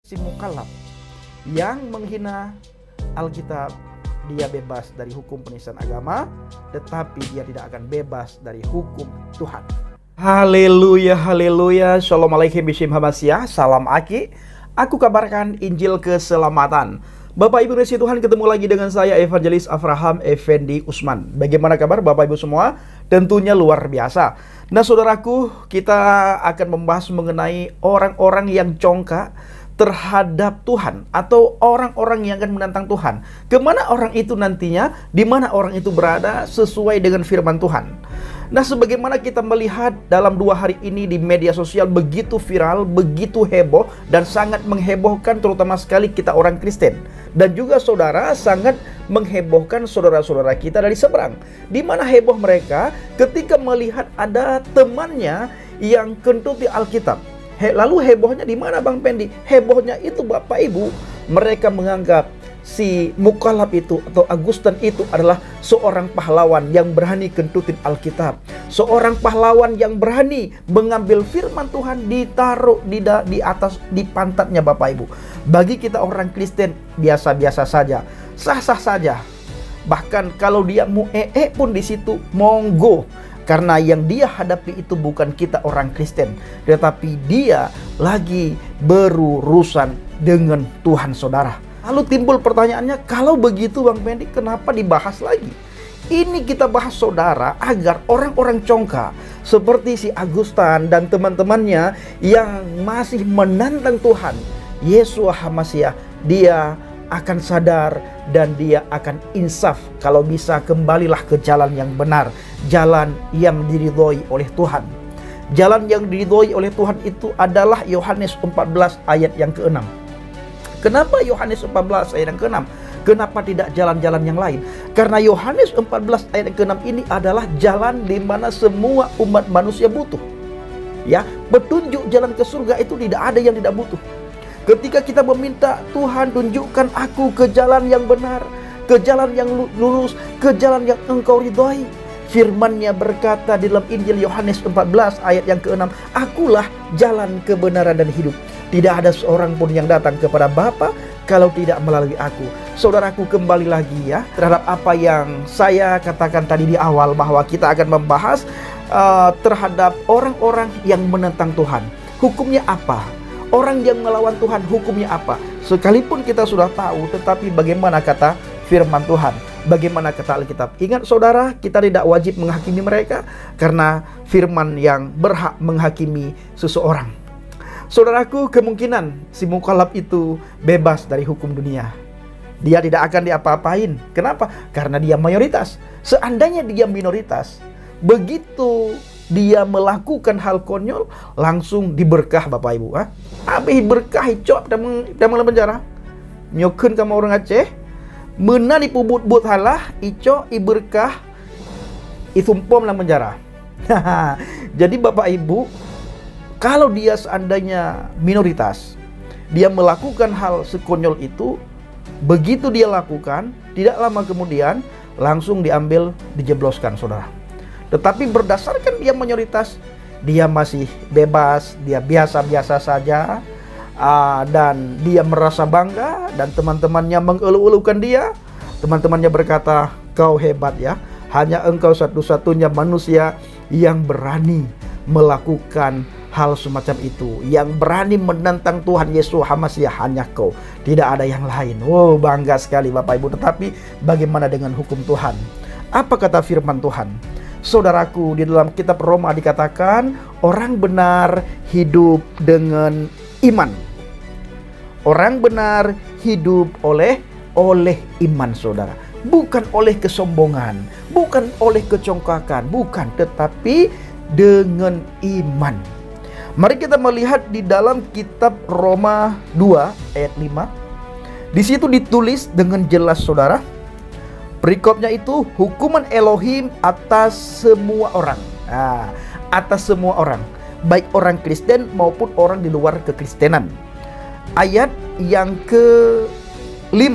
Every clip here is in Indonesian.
Si mukallaf yang menghina Alkitab, dia bebas dari hukum penistaan agama, tetapi dia tidak akan bebas dari hukum Tuhan. Haleluya, haleluya. Shalom alaikum bishim hamasyah. Salam Aki. Aku kabarkan Injil keselamatan. Bapak Ibu Resi Tuhan, ketemu lagi dengan saya Evangelis Avraham Effendi Usman. Bagaimana kabar Bapak Ibu semua? Tentunya luar biasa. Nah saudaraku, kita akan membahas mengenai orang-orang yang congkak terhadap Tuhan, atau orang-orang yang akan menantang Tuhan. Kemana orang itu nantinya, di mana orang itu berada sesuai dengan firman Tuhan. Nah, sebagaimana kita melihat dalam 2 hari ini di media sosial begitu viral, begitu heboh, dan sangat menghebohkan terutama sekali kita orang Kristen. Dan juga saudara, sangat menghebohkan saudara-saudara kita dari seberang. Di mana heboh mereka ketika melihat ada temannya yang kentuti Alkitab. Lalu hebohnya di mana Bang Pendi? Hebohnya itu Bapak Ibu, mereka menganggap si mukallaf itu atau Agustan itu adalah seorang pahlawan yang berani kentutin Alkitab. Seorang pahlawan yang berani mengambil firman Tuhan ditaruh di atas, di pantatnya Bapak Ibu. Bagi kita orang Kristen biasa-biasa saja, sah-sah saja. Bahkan kalau dia mau pun di situ monggo. Karena yang dia hadapi itu bukan kita orang Kristen, tetapi dia lagi berurusan dengan Tuhan saudara. Lalu timbul pertanyaannya, kalau begitu Bang Pendi, kenapa dibahas lagi? Ini kita bahas saudara agar orang-orang congkak seperti si Agustan dan teman-temannya yang masih menantang Tuhan Yeshua HaMashiach, dia akan sadar dan dia akan insaf. Kalau bisa, kembalilah ke jalan yang benar, jalan yang diridhoi oleh Tuhan. Jalan yang diridhoi oleh Tuhan itu adalah Yohanes 14 ayat yang ke-6. Kenapa Yohanes 14 ayat yang ke-6? Kenapa tidak jalan-jalan yang lain? Karena Yohanes 14 ayat yang ke-6 ini adalah jalan di mana semua umat manusia butuh. Ya, petunjuk jalan ke surga itu tidak ada yang tidak butuh. Ketika kita meminta Tuhan, tunjukkan aku ke jalan yang benar, ke jalan yang lurus, ke jalan yang engkau ridhoi. Firman-Nya berkata di dalam Injil Yohanes 14 ayat yang ke-6, akulah jalan kebenaran dan hidup. Tidak ada seorang pun yang datang kepada Bapa kalau tidak melalui aku. Saudaraku, kembali lagi ya terhadap apa yang saya katakan tadi di awal, bahwa kita akan membahas terhadap orang-orang yang menentang Tuhan. Hukumnya apa? Orang yang melawan Tuhan, hukumnya apa? Sekalipun kita sudah tahu, tetapi bagaimana kata firman Tuhan? Bagaimana kata Alkitab? Ingat saudara, kita tidak wajib menghakimi mereka, karena firman yang berhak menghakimi seseorang. Saudaraku, kemungkinan si mukallaf itu bebas dari hukum dunia. Dia tidak akan diapa-apain. Kenapa? Karena dia mayoritas. Seandainya dia minoritas, begitu dia melakukan hal konyol, langsung diberkah Bapak Ibu. Habis berkah cok dalam penjara. Nyokun kamu orang Aceh, menani pubut-but halah ico iberkah itumpom dalam penjara. Jadi Bapak Ibu, kalau dia seandainya minoritas, dia melakukan hal sekonyol itu, begitu dia lakukan, tidak lama kemudian langsung diambil, dijebloskan saudara. Tetapi berdasarkan dia mayoritas, dia masih bebas, dia biasa-biasa saja, dan dia merasa bangga, dan teman-temannya mengeluh-elukan dia. Teman-temannya berkata, kau hebat ya, hanya engkau satu-satunya manusia yang berani melakukan hal semacam itu, yang berani menentang Tuhan Yesus HaMashiach, hanya kau, tidak ada yang lain. Wow, bangga sekali Bapak Ibu. Tetapi bagaimana dengan hukum Tuhan? Apa kata firman Tuhan? Saudaraku, di dalam kitab Roma dikatakan orang benar hidup dengan iman. Orang benar hidup oleh iman saudara. Bukan oleh kesombongan, bukan oleh kecongkakan, bukan, tetapi dengan iman. Mari kita melihat di dalam kitab Roma 2 ayat 5. Di situ ditulis dengan jelas saudara. Perikopnya itu hukuman Elohim atas semua orang. Atas semua orang, baik orang Kristen maupun orang di luar kekristenan. Ayat yang ke-5.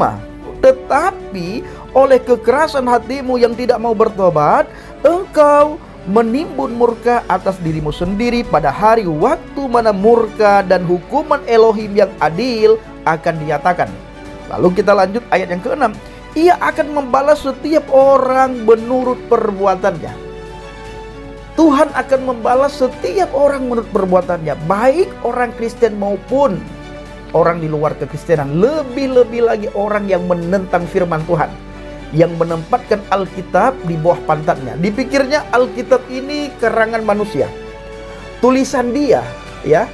Tetapi oleh kekerasan hatimu yang tidak mau bertobat, engkau menimbun murka atas dirimu sendiri pada hari waktu mana murka dan hukuman Elohim yang adil akan dinyatakan. Lalu kita lanjut ayat yang ke-6. Ia akan membalas setiap orang menurut perbuatannya. Tuhan akan membalas setiap orang menurut perbuatannya, baik orang Kristen maupun orang di luar kekristenan. Lebih-lebih lagi orang yang menentang firman Tuhan, yang menempatkan Alkitab di bawah pantatnya. Dipikirnya Alkitab ini karangan manusia, tulisan dia, ya.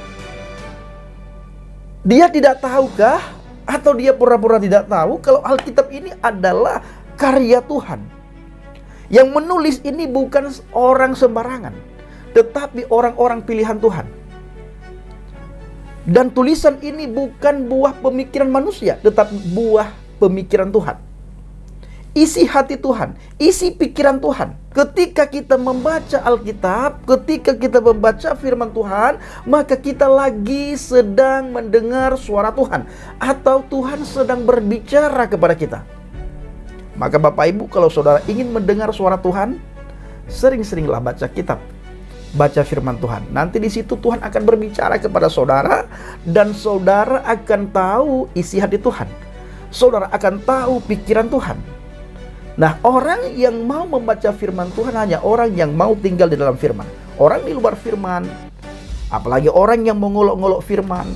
Dia tidak tahukah, atau dia pura-pura tidak tahu kalau Alkitab ini adalah karya Tuhan. Yang menulis ini bukan orang sembarangan, tetapi orang-orang pilihan Tuhan. Dan tulisan ini bukan buah pemikiran manusia, tetapi buah pemikiran Tuhan. Isi hati Tuhan, isi pikiran Tuhan. Ketika kita membaca Alkitab, ketika kita membaca firman Tuhan, maka kita lagi sedang mendengar suara Tuhan, atau Tuhan sedang berbicara kepada kita. Maka Bapak Ibu, kalau saudara ingin mendengar suara Tuhan, sering-seringlah baca kitab, baca firman Tuhan. Nanti di situ Tuhan akan berbicara kepada saudara, dan saudara akan tahu isi hati Tuhan. Saudara akan tahu pikiran Tuhan. Nah, orang yang mau membaca firman Tuhan hanya orang yang mau tinggal di dalam firman. Orang di luar firman, apalagi orang yang mengolok-ngolok firman,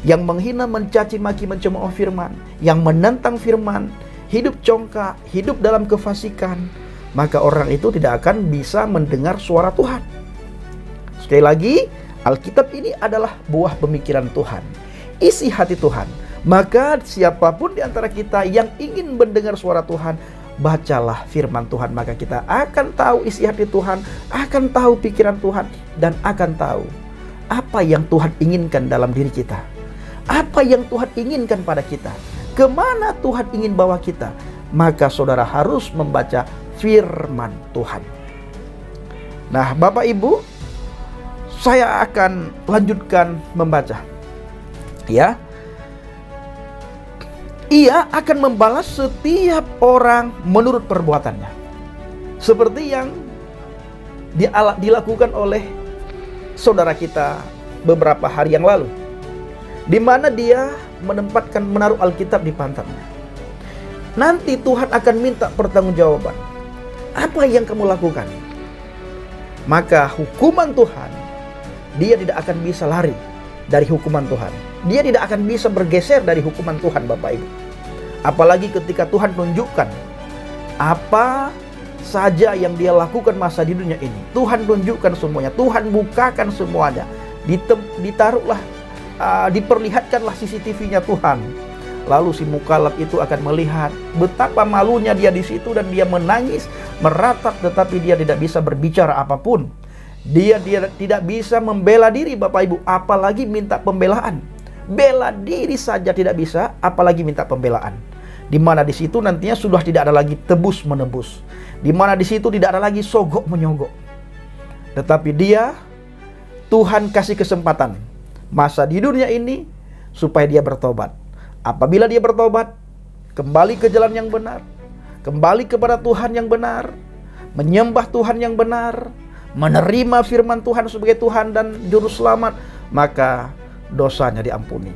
yang menghina, mencaci maki, mencemooh firman, yang menentang firman, hidup congkak, hidup dalam kefasikan, maka orang itu tidak akan bisa mendengar suara Tuhan. Sekali lagi, Alkitab ini adalah buah pemikiran Tuhan, isi hati Tuhan. Maka siapapun di antara kita yang ingin mendengar suara Tuhan, bacalah firman Tuhan, maka kita akan tahu isi hati Tuhan, akan tahu pikiran Tuhan, dan akan tahu apa yang Tuhan inginkan dalam diri kita, apa yang Tuhan inginkan pada kita, kemana Tuhan ingin bawa kita. Maka saudara harus membaca firman Tuhan. Nah, Bapak Ibu, saya akan lanjutkan membaca, ya. Ia akan membalas setiap orang menurut perbuatannya, seperti yang dilakukan oleh saudara kita beberapa hari yang lalu, di mana dia menaruh Alkitab di pantatnya. Nanti Tuhan akan minta pertanggungjawaban. Apa yang kamu lakukan? Maka hukuman Tuhan, dia tidak akan bisa lari dari hukuman Tuhan. Dia tidak akan bisa bergeser dari hukuman Tuhan, Bapak Ibu. Apalagi ketika Tuhan tunjukkan apa saja yang dia lakukan masa di dunia ini. Tuhan tunjukkan semuanya, Tuhan bukakan semuanya. Ditaruhlah, diperlihatkanlah CCTV-nya Tuhan. Lalu si mukalaf itu akan melihat betapa malunya dia di situ, dan dia menangis, meratap, tetapi dia tidak bisa berbicara apapun. Dia tidak bisa membela diri, Bapak Ibu, apalagi minta pembelaan. Bela diri saja tidak bisa, apalagi minta pembelaan. Di mana di situ nantinya sudah tidak ada lagi tebus menebus. Di mana di situ tidak ada lagi sogok menyogok. Tetapi dia, Tuhan kasih kesempatan masa di dunia ini supaya dia bertobat. Apabila dia bertobat, kembali ke jalan yang benar, kembali kepada Tuhan yang benar, menyembah Tuhan yang benar, menerima firman Tuhan sebagai Tuhan dan Juru Selamat, maka dosanya diampuni.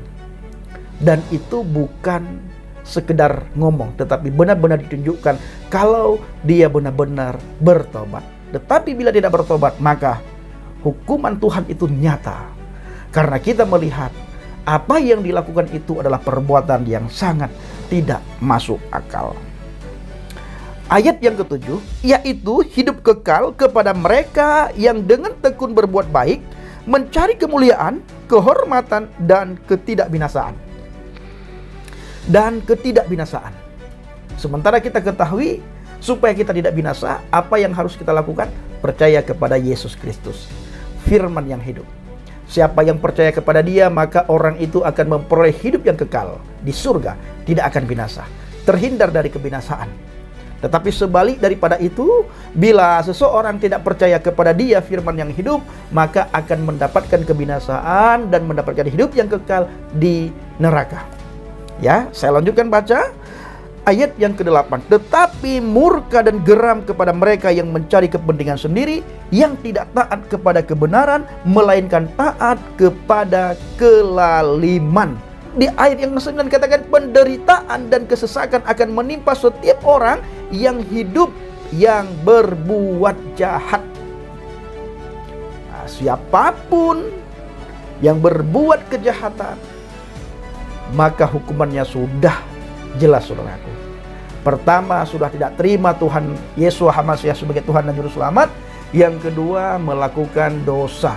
Dan itu bukan sekedar ngomong, tetapi benar-benar ditunjukkan kalau dia benar-benar bertobat. Tetapi bila tidak bertobat, maka hukuman Tuhan itu nyata. Karena kita melihat apa yang dilakukan itu adalah perbuatan yang sangat tidak masuk akal. Ayat yang ke-7, yaitu hidup kekal kepada mereka yang dengan tekun berbuat baik, mencari kemuliaan, kehormatan, dan ketidakbinasaan. Dan ketidakbinasaan. Sementara kita ketahui, supaya kita tidak binasa, apa yang harus kita lakukan? Percaya kepada Yesus Kristus, firman yang hidup. Siapa yang percaya kepada dia, maka orang itu akan memperoleh hidup yang kekal di surga, tidak akan binasa, terhindar dari kebinasaan. Tetapi sebalik daripada itu, bila seseorang tidak percaya kepada dia, firman yang hidup, maka akan mendapatkan kebinasaan dan mendapatkan hidup yang kekal di neraka. Ya, saya lanjutkan baca. Ayat yang ke-8, tetapi murka dan geram kepada mereka yang mencari kepentingan sendiri, yang tidak taat kepada kebenaran, melainkan taat kepada kelaliman. Di ayat yang ke-9 katakan penderitaan dan kesesakan akan menimpa setiap orang yang hidup yang berbuat jahat. Nah, siapapun yang berbuat kejahatan, maka hukumannya sudah jelas, saudaraku. Pertama, sudah tidak terima Tuhan Yesus Hamasiah sebagai Tuhan dan Juru Selamat. Yang kedua, melakukan dosa.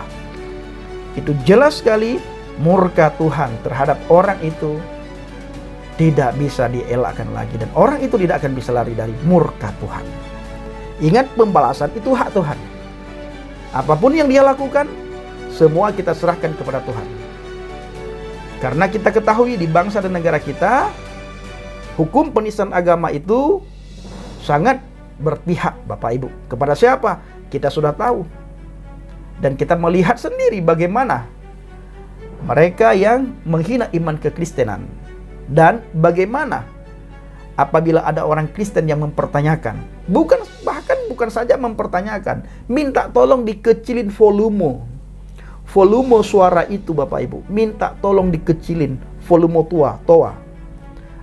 Itu jelas sekali murka Tuhan terhadap orang itu tidak bisa dielakkan lagi. Dan orang itu tidak akan bisa lari dari murka Tuhan. Ingat, pembalasan itu hak Tuhan. Apapun yang dia lakukan, semua kita serahkan kepada Tuhan. Karena kita ketahui di bangsa dan negara kita, hukum penistaan agama itu sangat berpihak, Bapak Ibu. Kepada siapa? Kita sudah tahu. Dan kita melihat sendiri bagaimana mereka yang menghina iman kekristenan. Dan bagaimana apabila ada orang Kristen yang mempertanyakan, bahkan bukan saja mempertanyakan, minta tolong dikecilin volume suara itu, Bapak Ibu. Minta tolong dikecilin volume toa.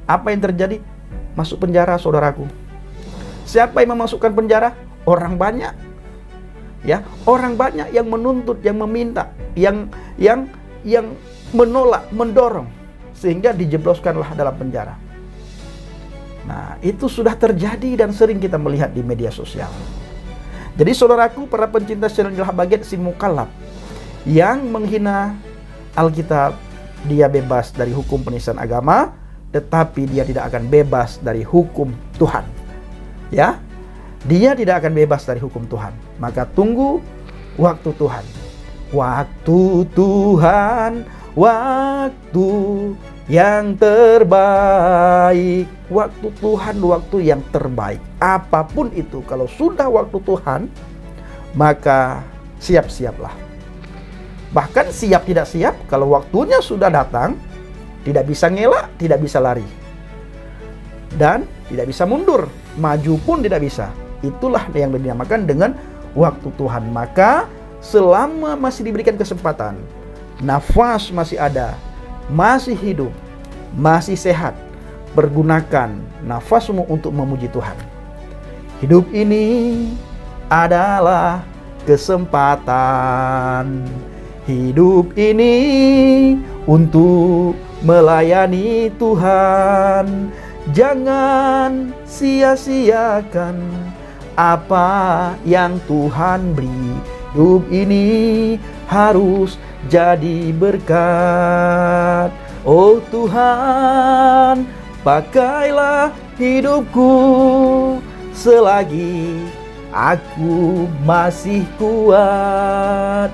Apa yang terjadi? Masuk penjara, saudaraku. Siapa yang memasukkan penjara? Orang banyak. Ya, orang banyak yang menuntut, yang meminta, yang menolak, mendorong, sehingga dijebloskanlah dalam penjara. Nah, itu sudah terjadi dan sering kita melihat di media sosial. Jadi saudaraku, para pencinta channel Habaget, si mukallaf yang menghina Alkitab, dia bebas dari hukum penistaan agama, tetapi dia tidak akan bebas dari hukum Tuhan. Ya, dia tidak akan bebas dari hukum Tuhan. Maka tunggu waktu Tuhan. Waktu Tuhan, waktu yang terbaik. Waktu Tuhan, waktu yang terbaik. Apapun itu, kalau sudah waktu Tuhan, maka siap-siaplah. Bahkan siap tidak siap, kalau waktunya sudah datang, tidak bisa ngelak, tidak bisa lari. Dan tidak bisa mundur, maju pun tidak bisa. Itulah yang dinamakan dengan waktu Tuhan. Maka selama masih diberikan kesempatan, nafas masih ada, masih hidup, masih sehat, pergunakan nafasmu untuk memuji Tuhan. Hidup ini adalah kesempatan. Hidup ini untuk melayani Tuhan. Jangan sia-siakan apa yang Tuhan beri. Hidup ini harus jadi berkat. Oh Tuhan, pakailah hidupku selagi aku masih kuat.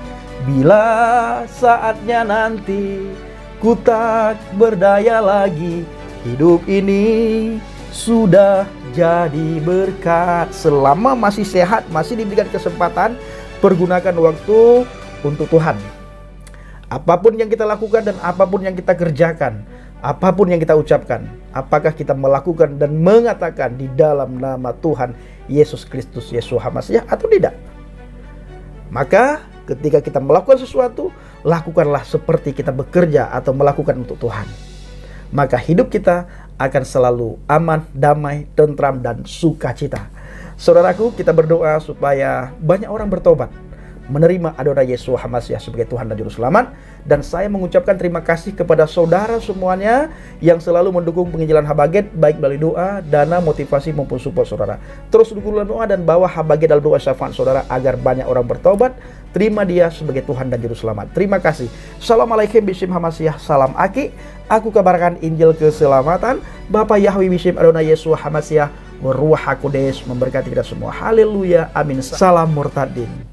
Bila saatnya nanti ku tak berdaya lagi, hidup ini sudah jadi berkat. Selama masih sehat, masih diberikan kesempatan, pergunakan waktu untuk Tuhan. Apapun yang kita lakukan dan apapun yang kita kerjakan, apapun yang kita ucapkan, apakah kita melakukan dan mengatakan di dalam nama Tuhan Yesus Kristus, Yesus Hamasiah, atau tidak? Maka ketika kita melakukan sesuatu, lakukanlah seperti kita bekerja atau melakukan untuk Tuhan. Maka hidup kita akan selalu aman, damai, tentram, dan sukacita. Saudaraku, kita berdoa supaya banyak orang bertobat, menerima Adonai Yesus Hamasiah sebagai Tuhan dan Juru Selamat. Dan saya mengucapkan terima kasih kepada saudara semuanya yang selalu mendukung penginjilan Habaget, baik melalui doa, dana, motivasi maupun support saudara. Terus dukunglah doa dan bawa Habaget dalam doa syafaat saudara agar banyak orang bertobat, terima dia sebagai Tuhan dan Juru Selamat. Terima kasih. Assalamualaikum Bishim Hamasiah. Salam Aki. Aku kabarkan Injil keselamatan. Bapak Yahweh Bishim Adonai Yesus Hamasiah, Ruach HaKodes memberkati kita semua. Haleluya. Amin. Salam murtadin.